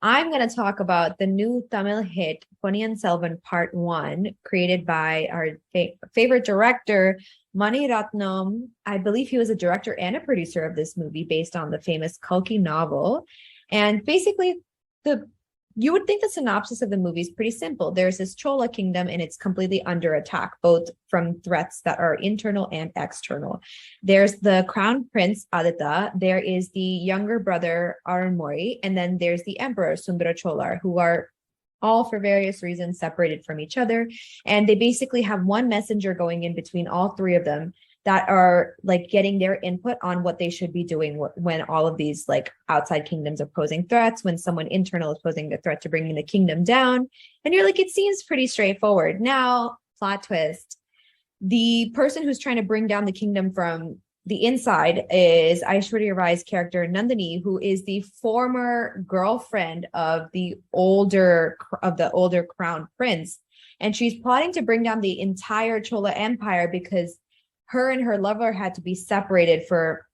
I'm going to talk about the new Tamil hit Ponniyin Selvan Part 1, created by our favorite director, Mani Ratnam. I believe he was a director and a producer of this movie based on the famous Kalki novel. And basically, the you would think the synopsis of the movie is pretty simple. There's this Chola kingdom and it's completely under attack, both from threats that are internal and external. There's the crown prince Aditha, there is the younger brother Arunmori, and then there's the emperor Sundara Cholar, who are all for various reasons separated from each other. And they basically have one messenger going in between all three of them that are like getting their input on what they should be doing when all of these like outside kingdoms are posing threats, when someone internal is posing a threat to bringing the kingdom down. And you're like, it seems pretty straightforward. Now, plot twist. The person who's trying to bring down the kingdom from the inside is Aishwarya'S character Nandini, who is the former girlfriend of the older crown prince. And she's plotting to bring down the entire Chola Empire because her and her lover had to be separated for,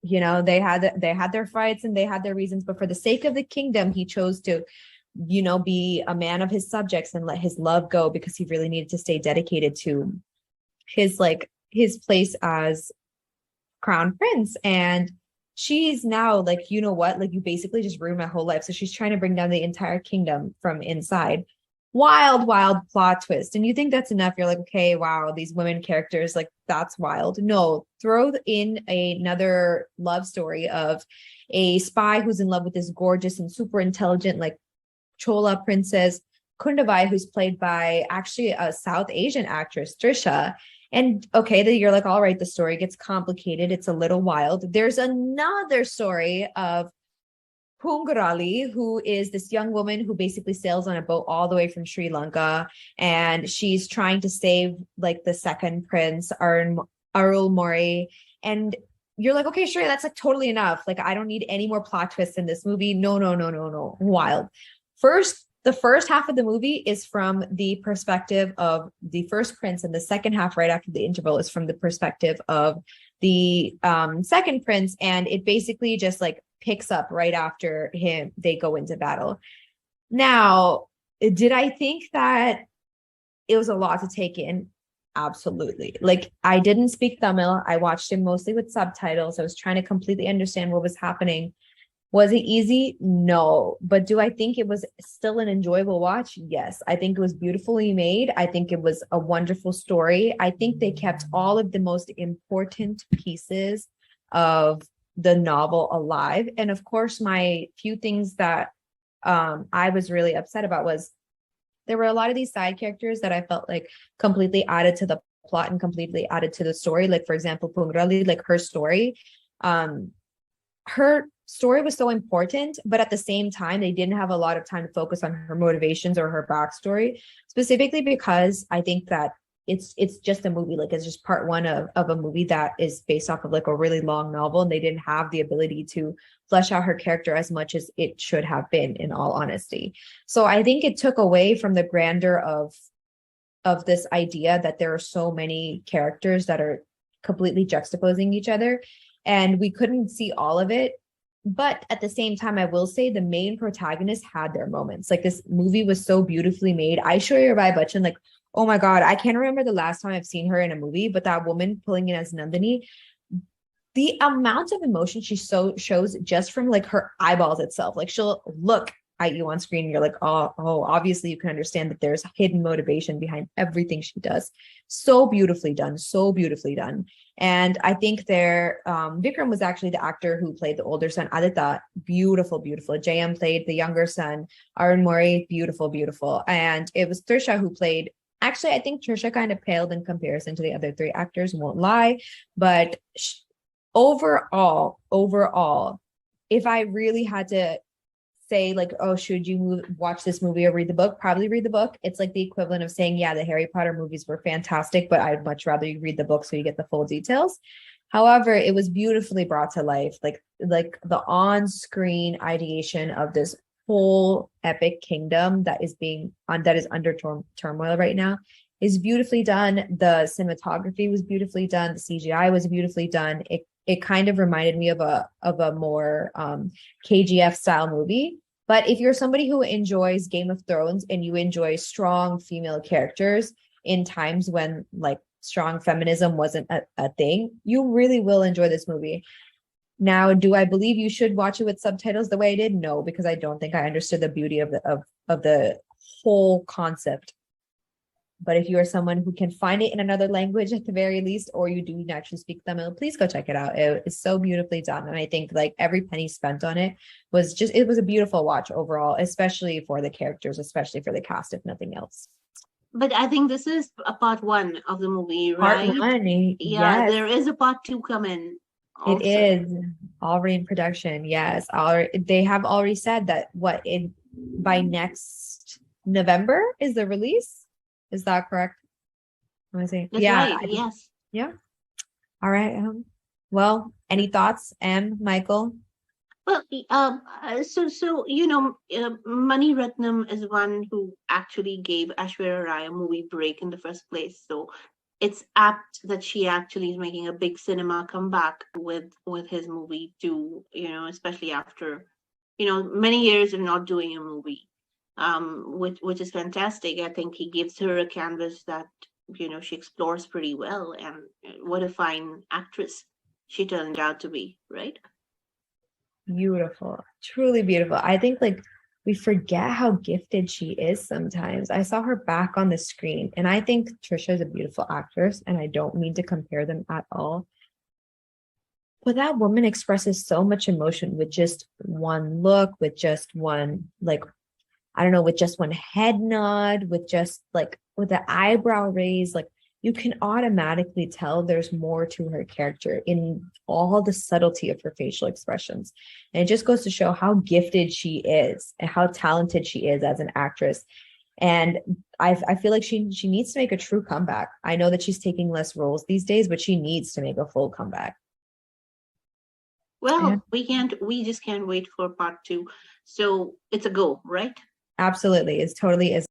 they had their fights and they had their reasons, but for the sake of the kingdom, he chose to, be a man of his subjects and let his love go because he really needed to stay dedicated to his place as crown prince. And she's now like, you know what, like you basically just ruined my whole life. So she's trying to bring down the entire kingdom from inside. Wild plot twist. And you think that's enough. You're like, okay, wow, these women characters, like that's wild. No, throw in another love story of a spy who's in love with this gorgeous and super intelligent, like Chola princess Kundavai, who's played by actually a South Asian actress, Trisha. And okay, you're like, all right, the story gets complicated. It's a little wild. There's another story of Pungarali, who is this young woman who basically sails on a boat all the way from Sri Lanka, and she's trying to save like the second prince, Arul Mori. And you're like, okay, sure, that's like totally enough. Like, I don't need any more plot twists in this movie. No. Wild. The first half of the movie is from the perspective of the first prince, and the second half, right after the interval, is from the perspective of the second prince. And it basically just like picks up right after they go into battle. Now, did I think that it was a lot to take in? Absolutely. Like, I didn't speak Tamil. I watched it mostly with subtitles. I was trying to completely understand what was happening. Was it easy? No. But do I think it was still an enjoyable watch? Yes. I think it was beautifully made. I think it was a wonderful story. I think they kept all of the most important pieces of the novel alive. And of course, my few things that I was really upset about was there were a lot of these side characters that I felt like completely added to the plot and completely added to the story. Like, for example, Pungrali, like her story was so important, but at the same time, they didn't have a lot of time to focus on her motivations or her backstory, specifically because I think that it's just a movie, like it's just part one of a movie that is based off of like a really long novel, and they didn't have the ability to flesh out her character as much as it should have been, in all honesty. So I think it took away from the grandeur of this idea that there are so many characters that are completely juxtaposing each other, and we couldn't see all of it. But at the same time, I will say the main protagonists had their moments. Like, this movie was so beautifully made. Aishwarya Rai Bachchan, like, oh my God, I can't remember the last time I've seen her in a movie, but that woman pulling in as Nandini, the amount of emotion she shows just from like her eyeballs itself. Like, she'll look at you on screen and you're like, oh, obviously you can understand that there's hidden motivation behind everything she does. So beautifully done. And I think Vikram was actually the actor who played the older son, Aditha. Beautiful. JM played the younger son, Arun Mori. Beautiful. And it was Trisha who played, actually, I think Trisha kind of paled in comparison to the other three actors, won't lie. But overall, if I really had to say like, oh, should you watch this movie or read the book? Probably read the book. It's like the equivalent of saying, yeah, the Harry Potter movies were fantastic, but I'd much rather you read the book so you get the full details. However, it was beautifully brought to life. Like the on-screen ideation of this whole epic kingdom that is under turmoil right now is beautifully done. The cinematography was beautifully done. The CGI was beautifully done. It kind of reminded me of a more KGF style movie. But if you're somebody who enjoys Game of Thrones and you enjoy strong female characters in times when like strong feminism wasn't a thing, you really will enjoy this movie. Now, do I believe you should watch it with subtitles the way I did? No, because I don't think I understood the beauty of the whole concept. But if you are someone who can find it in another language at the very least, or you do naturally speak Tamil, please go check it out. It is so beautifully done. And I think like every penny spent on it was a beautiful watch overall, especially for the characters, especially for the cast, if nothing else. But I think this is a part 1 of the movie, right? Part 1, Yeah, yes. there is a part 2 coming. Also. It is already in production. Yes. They have already said that by next November is the release. Is that correct? That's right. Yes. Yeah. All right. Well, any thoughts, Michael? Well, so Mani Ratnam is one who actually gave Aishwarya Rai a movie break in the first place. So it's apt that she actually is making a big cinema comeback with his movie too. Especially after many years of not doing a movie. Which is fantastic. I think he gives her a canvas that she explores pretty well, and what a fine actress she turned out to be, right? Beautiful, truly beautiful. I think like we forget how gifted she is sometimes. I saw her back on the screen, and I think Trisha is a beautiful actress, and I don't mean to compare them at all. But that woman expresses so much emotion with just one look, with just one with just one head nod, with just like with the eyebrow raise, like you can automatically tell there's more to her character in all the subtlety of her facial expressions. And it just goes to show how gifted she is and how talented she is as an actress. And I feel like she needs to make a true comeback. I know that she's taking less roles these days, but she needs to make a full comeback. Well, we just can't wait for part 2. So it's a go, right? Absolutely. It totally is.